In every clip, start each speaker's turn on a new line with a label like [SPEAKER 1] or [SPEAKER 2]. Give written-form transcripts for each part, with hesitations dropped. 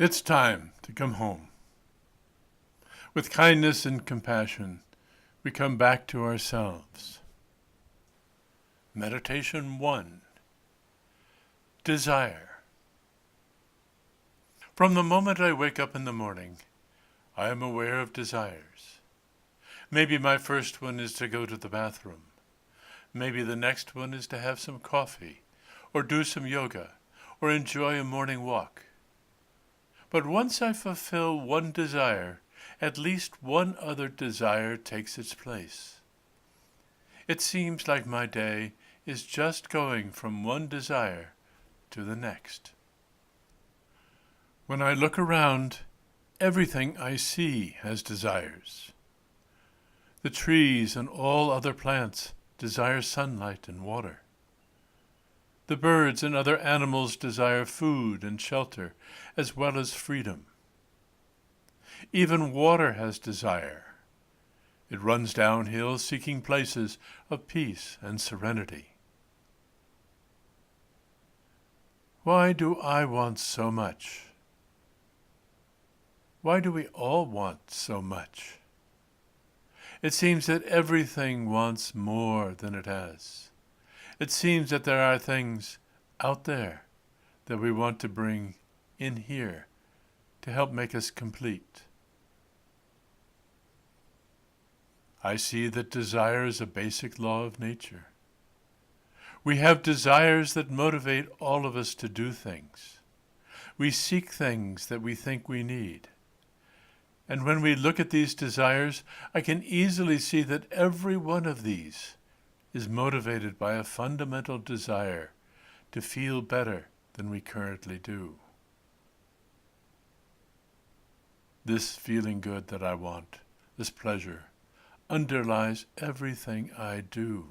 [SPEAKER 1] It's time to come home. With kindness and compassion, we come back to ourselves. Meditation 1. Desire. From the moment I wake up in the morning, I am aware of desires. Maybe my first one is to go to the bathroom. Maybe the next one is to have some coffee, or do some yoga, or enjoy a morning walk. But once I fulfill one desire, at least one other desire takes its place. It seems like my day is just going from one desire to the next. When I look around, everything I see has desires. The trees and all other plants desire sunlight and water. The birds and other animals desire food and shelter, as well as freedom. Even water has desire. It runs downhill seeking places of peace and serenity. Why do I want so much? Why do we all want so much? It seems that everything wants more than it has. It seems that there are things out there that we want to bring in here to help make us complete. I see that desire is a basic law of nature. We have desires that motivate all of us to do things. We seek things that we think we need. And when we look at these desires, I can easily see that every one of these is motivated by a fundamental desire to feel better than we currently do. This feeling good that I want, this pleasure, underlies everything I do.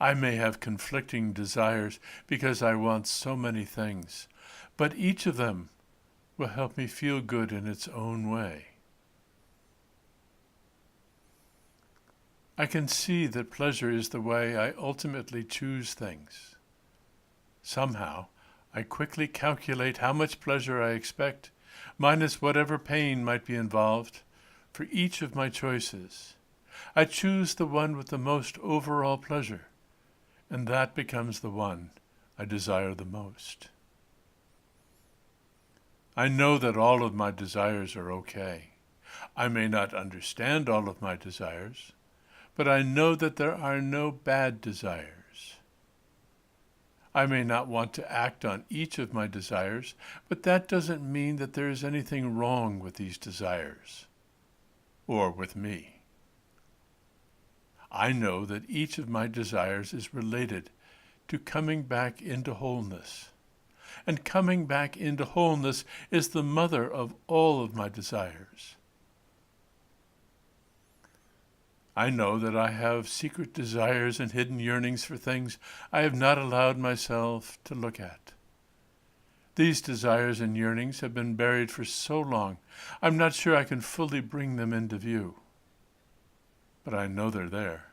[SPEAKER 1] I may have conflicting desires because I want so many things, but each of them will help me feel good in its own way. I can see that pleasure is the way I ultimately choose things. Somehow, I quickly calculate how much pleasure I expect, minus whatever pain might be involved, for each of my choices. I choose the one with the most overall pleasure, and that becomes the one I desire the most. I know that all of my desires are okay. I may not understand all of my desires, but I know that there are no bad desires. I may not want to act on each of my desires, but that doesn't mean that there is anything wrong with these desires, or with me. I know that each of my desires is related to coming back into wholeness, and coming back into wholeness is the mother of all of my desires. I know that I have secret desires and hidden yearnings for things I have not allowed myself to look at. These desires and yearnings have been buried for so long, I'm not sure I can fully bring them into view. But I know they're there,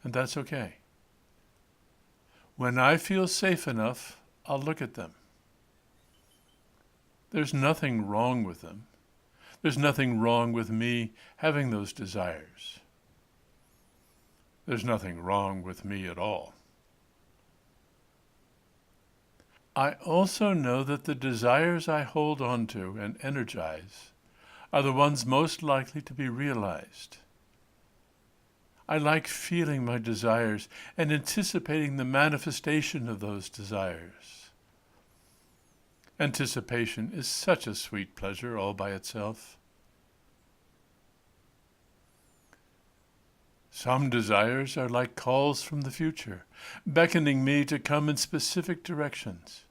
[SPEAKER 1] and that's okay. When I feel safe enough, I'll look at them. There's nothing wrong with them. There's nothing wrong with me having those desires. There's nothing wrong with me at all. I also know that the desires I hold on to and energize are the ones most likely to be realized. I like feeling my desires and anticipating the manifestation of those desires. Anticipation is such a sweet pleasure all by itself. Some desires are like calls from the future, beckoning me to come in specific directions.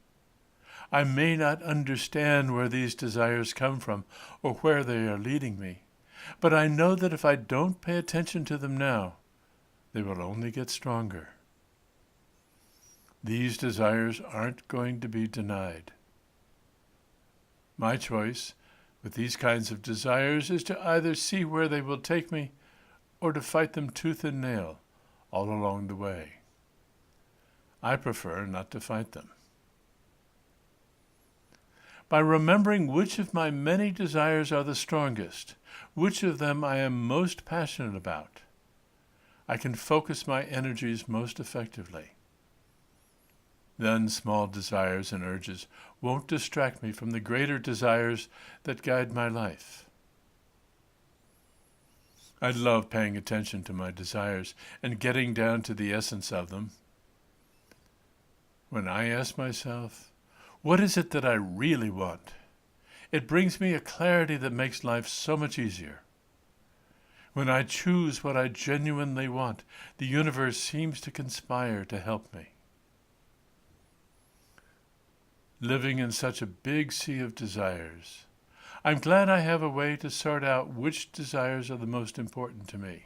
[SPEAKER 1] I may not understand where these desires come from or where they are leading me, but I know that if I don't pay attention to them now, they will only get stronger. These desires aren't going to be denied. My choice with these kinds of desires is to either see where they will take me or to fight them tooth and nail all along the way. I prefer not to fight them. By remembering which of my many desires are the strongest, which of them I am most passionate about, I can focus my energies most effectively. Then small desires and urges won't distract me from the greater desires that guide my life. I love paying attention to my desires and getting down to the essence of them. When I ask myself, what is it that I really want? It brings me a clarity that makes life so much easier. When I choose what I genuinely want, the universe seems to conspire to help me. Living in such a big sea of desires, I'm glad I have a way to sort out which desires are the most important to me.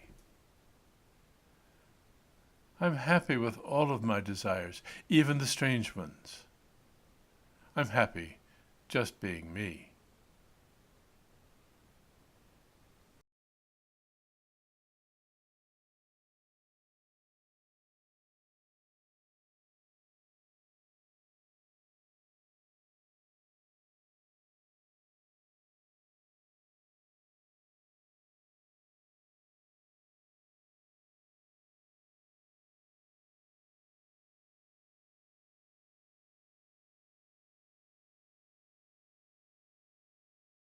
[SPEAKER 1] I'm happy with all of my desires, even the strange ones. I'm happy just being me.